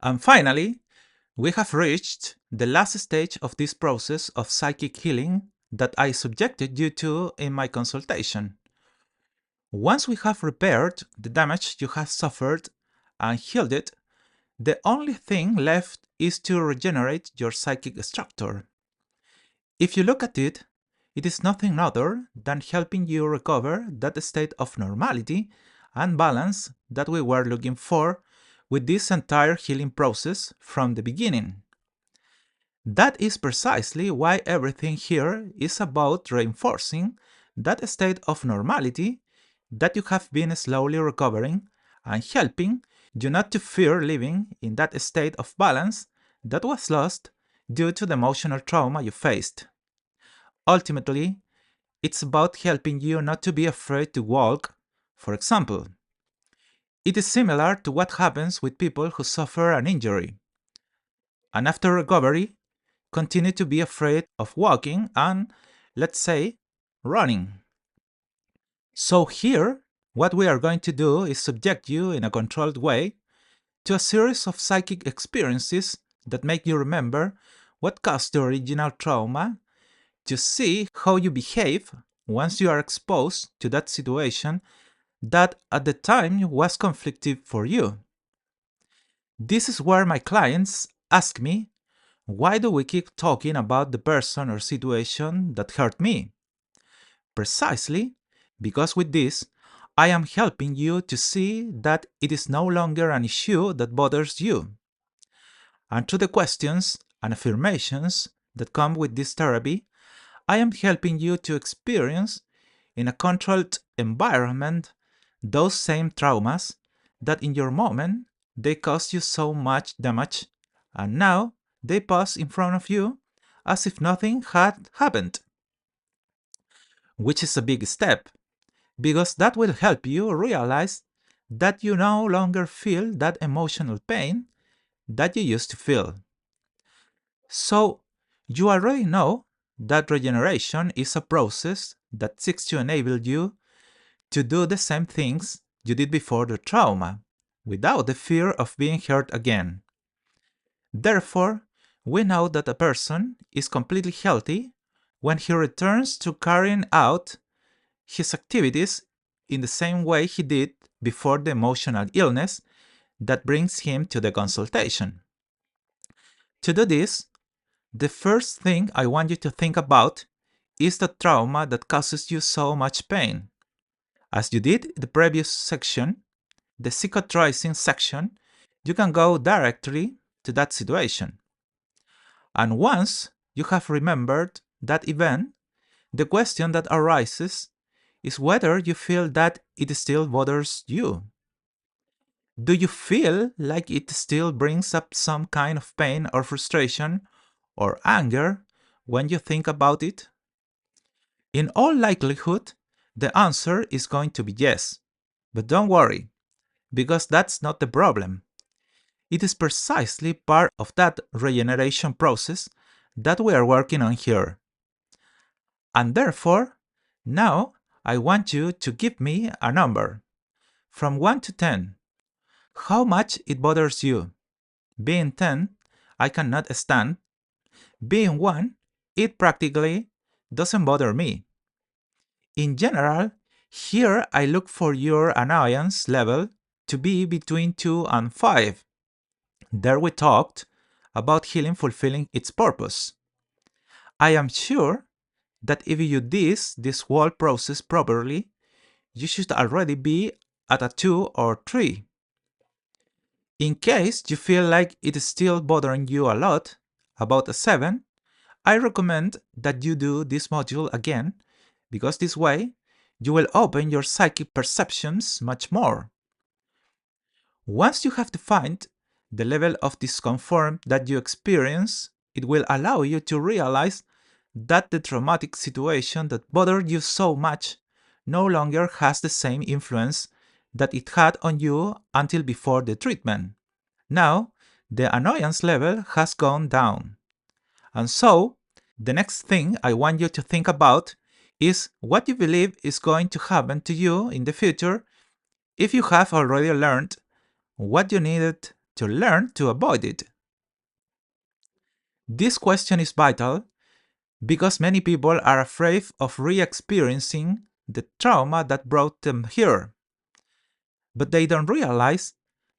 And finally, we have reached the last stage of this process of psychic healing that I subjected you to in my consultation. Once we have repaired the damage you have suffered and healed it, the only thing left is to regenerate your psychic structure. If you look at it, it is nothing other than helping you recover that state of normality and balance that we were looking for with this entire healing process from the beginning. That is precisely why everything here is about reinforcing that state of normality that you have been slowly recovering and helping you not to fear living in that state of balance that was lost due to the emotional trauma you faced. Ultimately, it's about helping you not to be afraid to walk, for example. It is similar to what happens with people who suffer an injury, and after recovery, continue to be afraid of walking and, let's say, running. So, here, what we are going to do is subject you in a controlled way to a series of psychic experiences that make you remember what caused the original trauma to see how you behave once you are exposed to that situation that at the time was conflictive for you. This is where my clients ask me, why do we keep talking about the person or situation that hurt me? Precisely because with this, I am helping you to see that it is no longer an issue that bothers you. And through the questions and affirmations that come with this therapy, I am helping you to experience in a controlled environment those same traumas that in your moment they caused you so much damage and now they pass in front of you as if nothing had happened. Which is a big step because that will help you realize that you no longer feel that emotional pain that you used to feel. So, you already know that regeneration is a process that seeks to enable you to do the same things you did before the trauma, without the fear of being hurt again. Therefore, we know that a person is completely healthy when he returns to carrying out his activities in the same way he did before the emotional illness that brings him to the consultation. To do this, the first thing I want you to think about is the trauma that causes you so much pain. As you did in the previous section, the cicatrizing section, you can go directly to that situation. And once you have remembered that event, the question that arises is whether you feel that it still bothers you. Do you feel like it still brings up some kind of pain or frustration or anger when you think about it? In all likelihood, the answer is going to be yes. But don't worry, because that's not the problem. It is precisely part of that regeneration process that we are working on here. And therefore, now I want you to give me a number from 1 to 10. How much it bothers you? Being 10, I cannot stand. Being 1, it practically doesn't bother me. In general, here I look for your annoyance level to be between 2 and 5. There we talked about healing fulfilling its purpose. I am sure that if you do this whole process properly, you should already be at a 2 or 3. In case you feel like it is still bothering you a lot, about a 7, I recommend that you do this module again, because this way you will open your psychic perceptions much more. Once you have defined the level of discomfort that you experience, it will allow you to realize that the traumatic situation that bothered you so much no longer has the same influence that it had on you until before the treatment. Now, the annoyance level has gone down. And so, the next thing I want you to think about is what you believe is going to happen to you in the future if you have already learned what you needed to learn to avoid it? This question is vital because many people are afraid of re-experiencing the trauma that brought them here. But they don't realize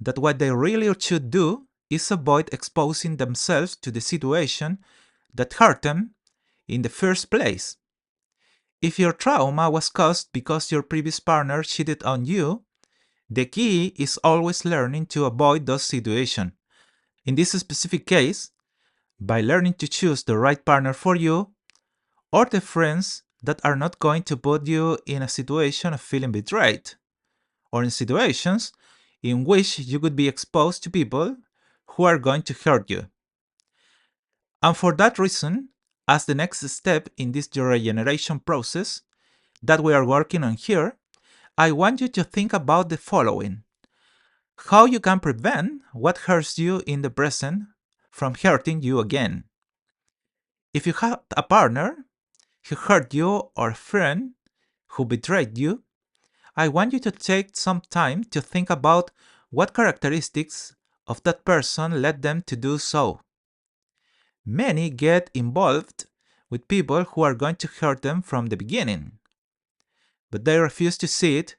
that what they really should do is avoid exposing themselves to the situation that hurt them in the first place. If your trauma was caused because your previous partner cheated on you, the key is always learning to avoid those situations. In this specific case, by learning to choose the right partner for you, or the friends that are not going to put you in a situation of feeling betrayed, or in situations in which you could be exposed to people who are going to hurt you. And for that reason, as the next step in this regeneration process that we are working on here, I want you to think about the following: how you can prevent what hurts you in the present from hurting you again. If you have a partner who hurt you or a friend who betrayed you, I want you to take some time to think about what characteristics of that person led them to do so. Many get involved with people who are going to hurt them from the beginning, but they refuse to see it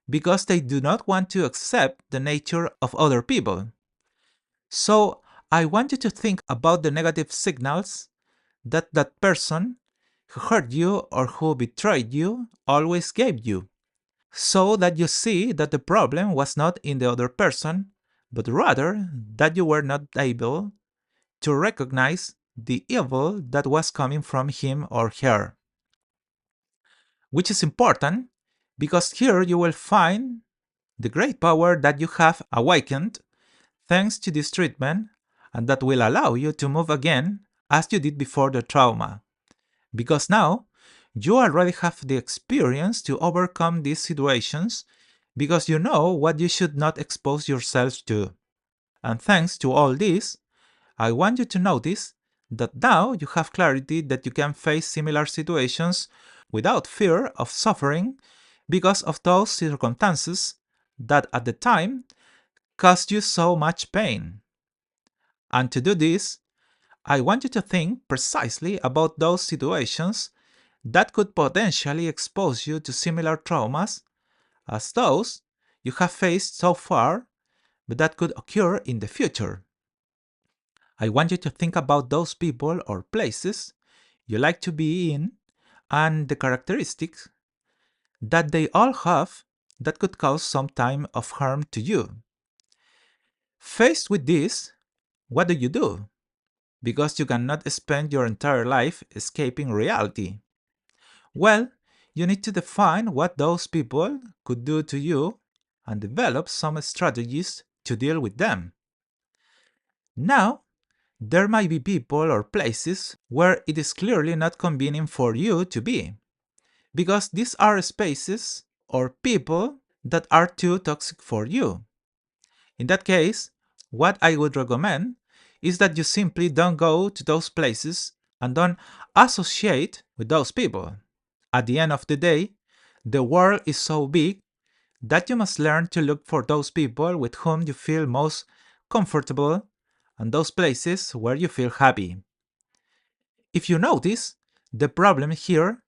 because they do not want to accept the nature of other people. So I want you to think about the negative signals that that person who hurt you or who betrayed you always gave you, so that you see that the problem was not in the other person, but rather that you were not able to recognize the evil that was coming from him or her. Which is important because here you will find the great power that you have awakened thanks to this treatment, and that will allow you to move again as you did before the trauma. Because now you already have the experience to overcome these situations because you know what you should not expose yourself to. And thanks to all this, I want you to notice that now you have clarity that you can face similar situations without fear of suffering because of those circumstances that at the time caused you so much pain. And to do this, I want you to think precisely about those situations that could potentially expose you to similar traumas as those you have faced so far, but that could occur in the future. I want you to think about those people or places you like to be in and the characteristics that they all have that could cause some time of harm to you. Faced with this, what do? Because you cannot spend your entire life escaping reality. Well, you need to define what those people could do to you and develop some strategies to deal with them. Now, there might be people or places where it is clearly not convenient for you to be, because these are spaces or people that are too toxic for you. In that case, what I would recommend is that you simply don't go to those places and don't associate with those people. At the end of the day, the world is so big that you must learn to look for those people with whom you feel most comfortable and those places where you feel happy. If you notice, the problem here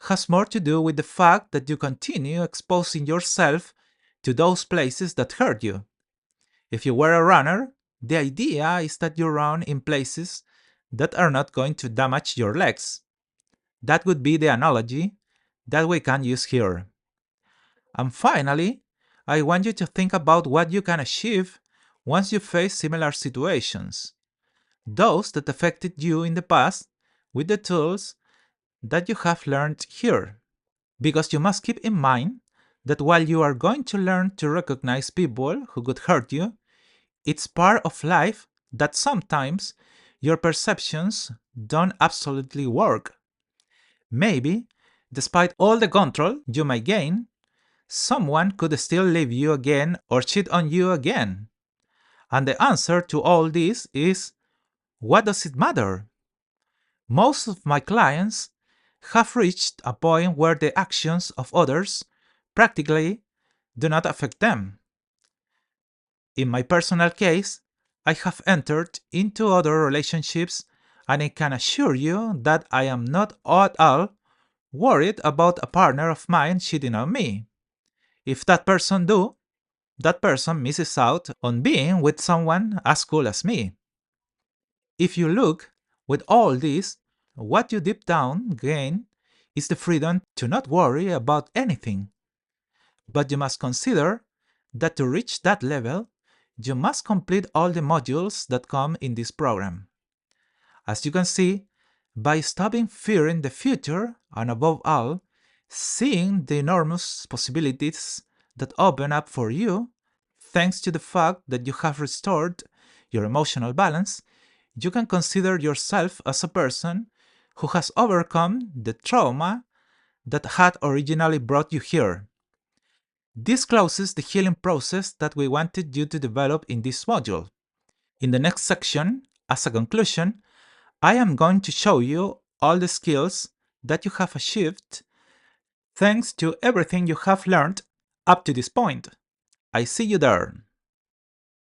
has more to do with the fact that you continue exposing yourself to those places that hurt you. If you were a runner, the idea is that you run in places that are not going to damage your legs. That would be the analogy that we can use here. And finally, I want you to think about what you can achieve once you face similar situations, those that affected you in the past, with the tools that you have learned here. Because you must keep in mind that while you are going to learn to recognize people who could hurt you, it's part of life that sometimes your perceptions don't absolutely work. Maybe, despite all the control you may gain, someone could still leave you again or cheat on you again. And the answer to all this is, what does it matter? Most of my clients have reached a point where the actions of others practically do not affect them. In my personal case, I have entered into other relationships and I can assure you that I am not at all worried about a partner of mine cheating on me. If that person do, that person misses out on being with someone as cool as me. If you look with all this, what you deep down gain is the freedom to not worry about anything. But you must consider that to reach that level, you must complete all the modules that come in this program. As you can see, by stopping fearing the future and above all, seeing the enormous possibilities that open up for you, thanks to the fact that you have restored your emotional balance, you can consider yourself as a person who has overcome the trauma that had originally brought you here. This closes the healing process that we wanted you to develop in this module. In the next section, as a conclusion, I am going to show you all the skills that you have achieved thanks to everything you have learned up to this point. I see you there.